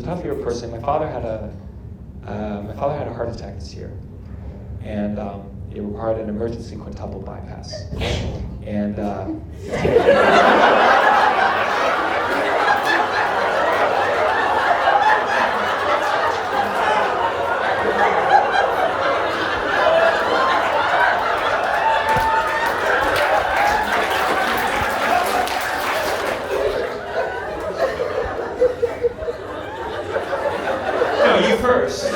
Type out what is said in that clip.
a tough year personally. My father had a heart attack this year, and it required an emergency quintuple bypass. And no, you first.